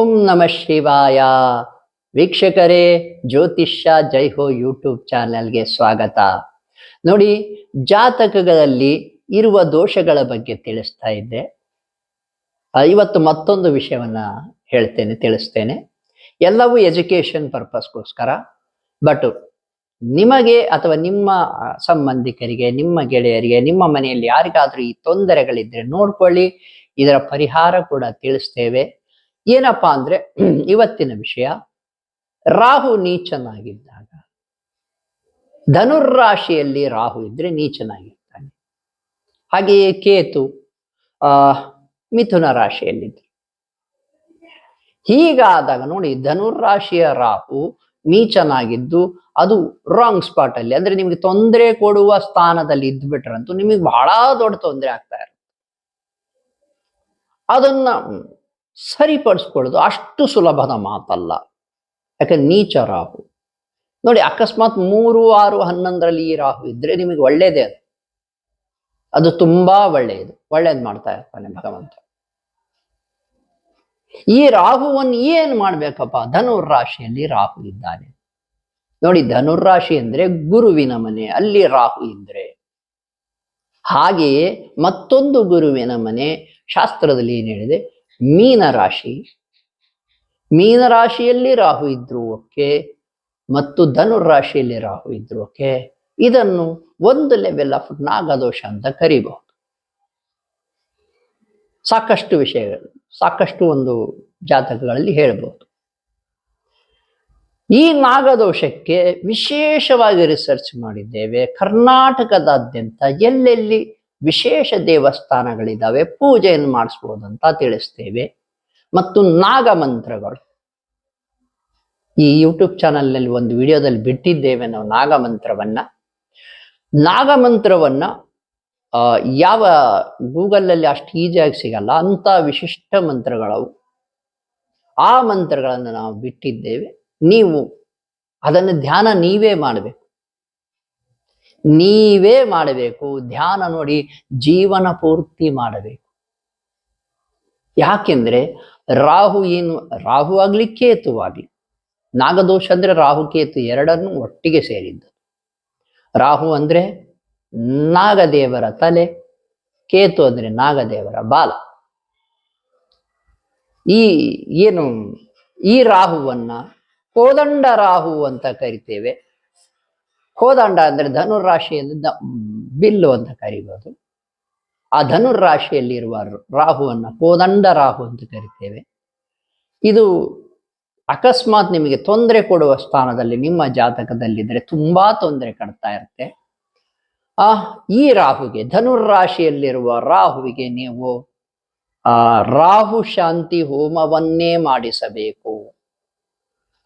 ಓಂ ನಮಃ ಶಿವಾಯ. ವೀಕ್ಷಕರೇ, ಜ್ಯೋತಿಷ್ಯ ಜೈ ಹೋ ಯೂಟ್ಯೂಬ್ ಚಾನೆಲ್ಗೆ ಸ್ವಾಗತ. ನೋಡಿ, ಜಾತಕಗಳಲ್ಲಿ ಇರುವ ದೋಷಗಳ ಬಗ್ಗೆ ತಿಳಿಸ್ತಾ ಇದ್ದೆ. ಇವತ್ತು ಮತ್ತೊಂದು ವಿಷಯವನ್ನ ತಿಳಿಸ್ತೇನೆ. ಎಲ್ಲವೂ ಎಜುಕೇಶನ್ ಪರ್ಪಸ್ಗೋಸ್ಕರ. ಬಟ್ ನಿಮಗೆ ಅಥವಾ ನಿಮ್ಮ ಸಂಬಂಧಿಕರಿಗೆ, ನಿಮ್ಮ ಗೆಳೆಯರಿಗೆ, ನಿಮ್ಮ ಮನೆಯಲ್ಲಿ ಯಾರಿಗಾದ್ರೂ ಈ ತೊಂದರೆಗಳಿದ್ರೆ ನೋಡ್ಕೊಳ್ಳಿ. ಇದರ ಪರಿಹಾರ ಕೂಡ ತಿಳಿಸ್ತೇವೆ. ಏನಪ್ಪಾ ಅಂದ್ರೆ, ಇವತ್ತಿನ ವಿಷಯ, ರಾಹು ನೀಚನಾಗಿದ್ದಾಗ, ಧನುರ್ರಾಶಿಯಲ್ಲಿ ರಾಹು ಇದ್ರೆ ನೀಚನಾಗಿರ್ತಾನೆ. ಹಾಗೆಯೇ ಕೇತು ಮಿಥುನ ರಾಶಿಯಲ್ಲಿದ್ದರೆ, ಹೀಗಾದಾಗ ನೋಡಿ, ಧನುರ್ರಾಶಿಯ ರಾಹು ನೀಚನಾಗಿದ್ದು ಅದು ರಾಂಗ್ ಸ್ಪಾಟ್ ಅಲ್ಲಿ, ಅಂದ್ರೆ ನಿಮ್ಗೆ ತೊಂದರೆ ಕೊಡುವ ಸ್ಥಾನದಲ್ಲಿ ಇದ್ಬಿಟ್ರಂತೂ ನಿಮಗೆ ಬಹಳ ದೊಡ್ಡ ತೊಂದರೆ ಆಗ್ತಾ ಇರುತ್ತೆ. ಅದನ್ನ ಸರಿಪಡಿಸ್ಕೊಳ್ಳೋದು ಅಷ್ಟು ಸುಲಭದ ಮಾತಲ್ಲ. ಯಾಕಂದ್ರೆ ನೀಚ ರಾಹು ನೋಡಿ, ಅಕಸ್ಮಾತ್ 3, 6, 11ರಲ್ಲಿ ಈ ರಾಹು ಇದ್ರೆ ನಿಮಗೆ ಒಳ್ಳೇದೇ. ಅದು ತುಂಬಾ ಒಳ್ಳೇದು ಮಾಡ್ತಾ ಇರ್ತಾನೆ ಭಗವಂತ. ಈ ರಾಹುವನ್ನು ಏನ್ ಮಾಡ್ಬೇಕಪ್ಪ? ಧನುರ್ರಾಶಿಯಲ್ಲಿ ರಾಹು ಇದ್ದಾನೆ ನೋಡಿ. ಧನುರ್ರಾಶಿ ಅಂದ್ರೆ ಗುರುವಿನ ಮನೆ, ಅಲ್ಲಿ ರಾಹು ಇದ್ರೆ. ಹಾಗೆಯೇ ಮತ್ತೊಂದು ಗುರುವಿನ ಮನೆ ಶಾಸ್ತ್ರದಲ್ಲಿ ಏನ್ ಹೇಳಿದೆ? ಮೀನರಾಶಿ. ಮೀನರಾಶಿಯಲ್ಲಿ ರಾಹು ಇದ್ರು ಓಕೆ, ಮತ್ತು ಧನುರ್ರಾಶಿಯಲ್ಲಿ ರಾಹು ಇದ್ರು ಓಕೆ. ಇದನ್ನು ಒಂದು ಲೆವೆಲ್ ಆಫ್ ನಾಗದೋಷ ಅಂತ ಕರಿಬಹುದು. ಸಾಕಷ್ಟು ವಿಷಯಗಳು, ಸಾಕಷ್ಟು ಒಂದು ಜಾತಕಗಳಲ್ಲಿ ಹೇಳ್ಬಹುದು. ಈ ನಾಗದೋಷಕ್ಕೆ ವಿಶೇಷವಾಗಿ ರಿಸರ್ಚ್ ಮಾಡಿದ್ದೇವೆ. ಕರ್ನಾಟಕದಾದ್ಯಂತ ಎಲ್ಲೆಲ್ಲಿ ವಿಶೇಷ ದೇವಸ್ಥಾನಗಳಿದ್ದಾವೆ, ಪೂಜೆಯನ್ನು ಮಾಡಿಸ್ಬೋದಂತ ತಿಳಿಸ್ತೇವೆ. ಮತ್ತು ನಾಗಮಂತ್ರಗಳು ಈ ಯೂಟ್ಯೂಬ್ ಚಾನಲ್ನಲ್ಲಿ ಒಂದು ವಿಡಿಯೋದಲ್ಲಿ ಬಿಟ್ಟಿದ್ದೇವೆ ನಾವು ನಾಗಮಂತ್ರವನ್ನ ಯಾವ ಗೂಗಲಲ್ಲಿ ಅಷ್ಟು ಈಸಿಯಾಗಿ ಸಿಗಲ್ಲ ಅಂತ ವಿಶಿಷ್ಟ ಮಂತ್ರಗಳವು. ಆ ಮಂತ್ರಗಳನ್ನು ನಾವು ಬಿಟ್ಟಿದ್ದೇವೆ. ನೀವು ಅದನ್ನು ಧ್ಯಾನ ನೀವೇ ಮಾಡಬೇಕು. ಧ್ಯಾನ ನೋಡಿ, ಜೀವನ ಪೂರ್ತಿ ಮಾಡಬೇಕು. ಯಾಕೆಂದ್ರೆ ರಾಹು ಆಗ್ಲಿ ಕೇತು ಆಗ್ಲಿ, ನಾಗದೋಷ ಅಂದ್ರೆ ರಾಹು ಕೇತು ಎರಡನ್ನೂ ಒಟ್ಟಿಗೆ ಸೇರಿದ್ದು. ರಾಹು ಅಂದ್ರೆ ನಾಗದೇವರ ತಲೆ, ಕೇತು ಅಂದ್ರೆ ನಾಗದೇವರ ಬಾಲ. ಈ ರಾಹುವನ್ನ ಕೋದಂಡ ರಾಹು ಅಂತ ಕರಿತೇವೆ. ಕೋದಂಡ ಅಂದ್ರೆ ಧನುರ್ರಾಶಿಯಲ್ಲಿ ಬಿಲ್ಲು ಅಂತ ಕರಿಬಹುದು. ಆ ಧನುರ್ರಾಶಿಯಲ್ಲಿರುವ ರಾಹುವನ್ನ ಕೋದಂಡ ರಾಹು ಅಂತ ಕರಿತೇವೆ. ಇದು ಅಕಸ್ಮಾತ್ ನಿಮಗೆ ತೊಂದರೆ ಕೊಡುವ ಸ್ಥಾನದಲ್ಲಿ ನಿಮ್ಮ ಜಾತಕದಲ್ಲಿದ್ದರೆ ತುಂಬಾ ತೊಂದರೆ ಕೊಡ್ತಾ ಇರುತ್ತೆ. ಈ ರಾಹುಗೆ, ಧನುರ್ರಾಶಿಯಲ್ಲಿರುವ ರಾಹುವಿಗೆ ನೀವು ರಾಹು ಶಾಂತಿ ಹೋಮವನ್ನೇ ಮಾಡಿಸಬೇಕು.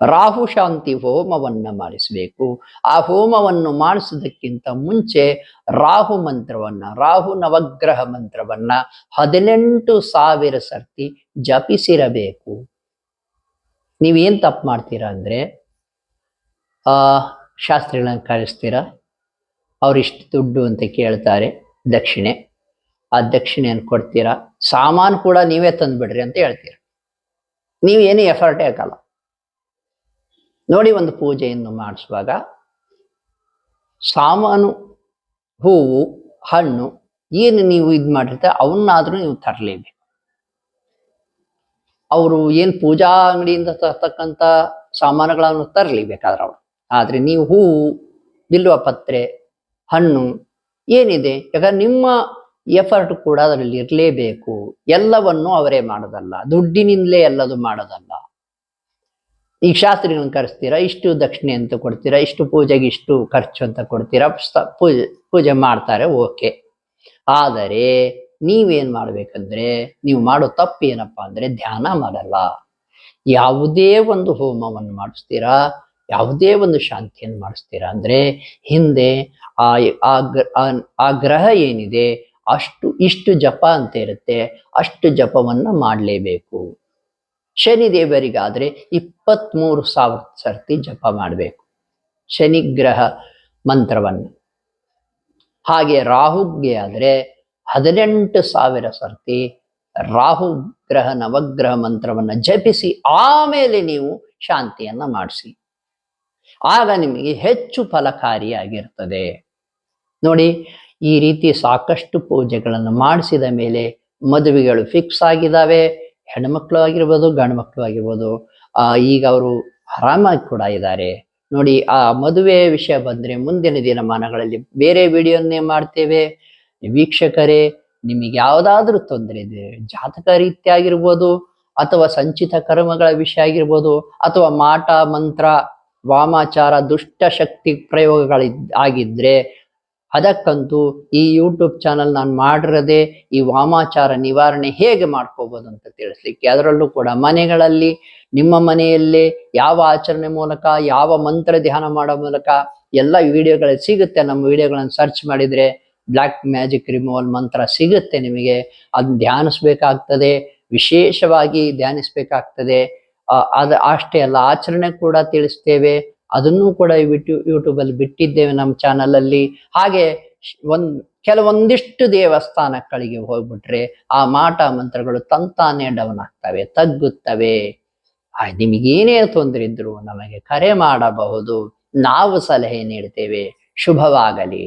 ರಾಹು ಶಾಂತಿ ಹೋಮವನ್ನ ಮಾಡಿಸಬೇಕು. ಆ ಹೋಮವನ್ನು ಮಾಡಿಸೋದಕ್ಕಿಂತ ಮುಂಚೆ ರಾಹು ನವಗ್ರಹ ಮಂತ್ರವನ್ನ 18,000 ಸರ್ತಿ ಜಪಿಸಿರಬೇಕು. ನೀವೇನ್ ತಪ್ಪು ಮಾಡ್ತೀರಾ ಅಂದ್ರೆ, ಶಾಸ್ತ್ರಿಗಳನ್ನ ಕಳಿಸ್ತೀರಾ, ಅವ್ರಿಷ್ಟು ದುಡ್ಡು ಅಂತ ಕೇಳ್ತಾರೆ, ದಕ್ಷಿಣೆ. ಆ ದಕ್ಷಿಣೆಯನ್ನು ಕೊಡ್ತೀರಾ, ಸಾಮಾನು ಕೂಡ ನೀವೇ ತಂದ್ಬಿಡ್ರಿ ಅಂತ ಹೇಳ್ತೀರಾ. ನೀವೇನು ಎಫರ್ಟೇ ಹಾಕಲ್ಲ ನೋಡಿ. ಒಂದು ಪೂಜೆಯನ್ನು ಮಾಡಿಸುವಾಗ ಸಾಮಾನು, ಹೂವು, ಹಣ್ಣು ಏನು ನೀವು ಮಾಡಿರ್ತಾರೆ ಅವನ್ನಾದ್ರೂ ನೀವು ತರಲೇಬೇಕು. ಅವರು ಏನು ಪೂಜಾ ಅಂಗಡಿಯಿಂದ ತರ್ತಕ್ಕಂಥ ಸಾಮಾನುಗಳನ್ನು ತರಲೇಬೇಕಾದ್ರೆ ಅವರು. ಆದ್ರೆ ನೀವು ಹೂವು, ಬಿಲ್ವ ಪತ್ರೆ, ಹಣ್ಣು ಏನಿದೆ, ಯಾಕಂದ್ರೆ ನಿಮ್ಮ ಎಫರ್ಟ್ ಕೂಡ ಅದರಲ್ಲಿ ಇರಲೇಬೇಕು. ಎಲ್ಲವನ್ನು ಅವರೇ ಮಾಡೋದಲ್ಲ, ದುಡ್ಡಿನಿಂದಲೇ ಎಲ್ಲದು ಮಾಡೋದಲ್ಲ. ಈಗ ಶಾಸ್ತ್ರಿಗಳನ್ನ ಕರೆಸ್ತೀರಾ, ಇಷ್ಟು ದಕ್ಷಿಣೆ ಅಂತ ಕೊಡ್ತೀರಾ, ಇಷ್ಟು ಪೂಜೆಗೆ ಇಷ್ಟು ಖರ್ಚು ಅಂತ ಕೊಡ್ತೀರಾ, ಪೂಜೆ ಮಾಡ್ತಾರೆ ಓಕೆ. ಆದರೆ ನೀವೇನ್ ಮಾಡ್ಬೇಕಂದ್ರೆ, ನೀವು ಮಾಡೋ ತಪ್ಪು ಏನಪ್ಪಾ ಅಂದ್ರೆ, ಧ್ಯಾನ ಮಾಡಲ್ಲ. ಯಾವುದೇ ಒಂದು ಹೋಮವನ್ನು ಮಾಡಿಸ್ತೀರಾ, ಯಾವುದೇ ಒಂದು ಶಾಂತಿಯನ್ನು ಮಾಡಿಸ್ತೀರಾ ಅಂದ್ರೆ, ಹಿಂದೆ ಆ ಗ್ರಹ ಏನಿದೆ ಇಷ್ಟು ಜಪ ಅಂತ ಇರುತ್ತೆ, ಅಷ್ಟು ಜಪವನ್ನ ಮಾಡಲೇಬೇಕು. ಶನಿದೇವರಿಗಾದ್ರೆ 23,000 ಸರ್ತಿ ಜಪ ಮಾಡಬೇಕು ಶನಿಗ್ರಹ ಮಂತ್ರವನ್ನು. ಹಾಗೆ ರಾಹುಗೆ ಆದ್ರೆ 18,000 ಸರ್ತಿ ರಾಹು ಗ್ರಹ ನವಗ್ರಹ ಮಂತ್ರವನ್ನ ಜಪಿಸಿ ಆಮೇಲೆ ನೀವು ಶಾಂತಿಯನ್ನ ಮಾಡಿಸಿ. ಆಗ ನಿಮಗೆ ಹೆಚ್ಚು ಫಲಕಾರಿಯಾಗಿರ್ತದೆ. ನೋಡಿ, ಈ ರೀತಿ ಸಾಕಷ್ಟು ಪೂಜೆಗಳನ್ನು ಮಾಡಿಸಿದ ಮೇಲೆ ಮದುವೆಗಳು ಫಿಕ್ಸ್ ಆಗಿದ್ದಾವೆ. ಹೆಣ್ಮಕ್ಳು ಆಗಿರ್ಬೋದು, ಗಂಡು ಮಕ್ಕಳು ಆಗಿರ್ಬೋದು. ಈಗ ಅವರು ಆರಾಮಾಗಿ ಕೂಡ ಇದ್ದಾರೆ. ನೋಡಿ, ಆ ಮದುವೆ ವಿಷಯ ಬಂದ್ರೆ ಮುಂದಿನ ದಿನಮಾನಗಳಲ್ಲಿ ಬೇರೆ ವಿಡಿಯೋನ್ನೇ ಮಾಡ್ತೇವೆ. ವೀಕ್ಷಕರೇ, ನಿಮಗೆ ಯಾವುದಾದ್ರೂ ತೊಂದರೆ ಇದೆ, ಜಾತಕ ರೀತಿ ಆಗಿರ್ಬೋದು, ಅಥವಾ ಸಂಚಿತ ಕರ್ಮಗಳ ವಿಷಯ ಆಗಿರ್ಬೋದು, ಅಥವಾ ಮಾಟ ಮಂತ್ರ ವಾಮಾಚಾರ ದುಷ್ಟಶಕ್ತಿ ಪ್ರಯೋಗಗಳಿಗಿದ್ರೆ ಅದಕ್ಕಂತೂ ಈ ಯೂಟ್ಯೂಬ್ ಚಾನಲ್ ನಾನು ಮಾಡಿರದೆ ಈ ವಾಮಾಚಾರ ನಿವಾರಣೆ ಹೇಗೆ ಮಾಡ್ಕೋಬೋದು ಅಂತ ತಿಳಿಸ್ಲಿಕ್ಕೆ. ಅದರಲ್ಲೂ ಕೂಡ ಮನೆಗಳಲ್ಲಿ, ನಿಮ್ಮ ಮನೆಯಲ್ಲೇ ಯಾವ ಆಚರಣೆ ಮೂಲಕ, ಯಾವ ಮಂತ್ರ ಧ್ಯಾನ ಮಾಡೋ ಮೂಲಕ ಎಲ್ಲ ವಿಡಿಯೋಗಳು ಸಿಗುತ್ತೆ. ನಮ್ಮ ವಿಡಿಯೋಗಳನ್ನು ಸರ್ಚ್ ಮಾಡಿದರೆ ಬ್ಲ್ಯಾಕ್ ಮ್ಯಾಜಿಕ್ ರಿಮೂವಲ್ ಮಂತ್ರ ಸಿಗುತ್ತೆ ನಿಮಗೆ. ಅದನ್ನ ಧ್ಯಾನಿಸ್ಬೇಕಾಗ್ತದೆ, ವಿಶೇಷವಾಗಿ ಧ್ಯಾನಿಸ್ಬೇಕಾಗ್ತದೆ. ಅದು ಅಷ್ಟೇ ಅಲ್ಲ, ಆಚರಣೆ ಕೂಡ ತಿಳಿಸ್ತೇವೆ. ಅದನ್ನು ಕೂಡ ಯೂಟ್ಯೂಬಲ್ಲಿ ಬಿಟ್ಟಿದ್ದೇವೆ ನಮ್ಮ ಚಾನಲಲ್ಲಿ. ಹಾಗೆ ಕೆಲವೊಂದಿಷ್ಟು ದೇವಸ್ಥಾನಗಳಿಗೆ ಹೋಗ್ಬಿಟ್ರೆ ಆ ಮಾಟ ಮಂತ್ರಗಳು ತಂತಾನೇ ಡೌನ್ ಆಗ್ತವೆ, ತಗ್ಗುತ್ತವೆ. ನಿಮಗೇನೇ ತೊಂದರೆ ಇದ್ರು ನಮಗೆ ಕರೆ ಮಾಡಬಹುದು, ನಾವು ಸಲಹೆ ನೀಡ್ತೇವೆ. ಶುಭವಾಗಲಿ.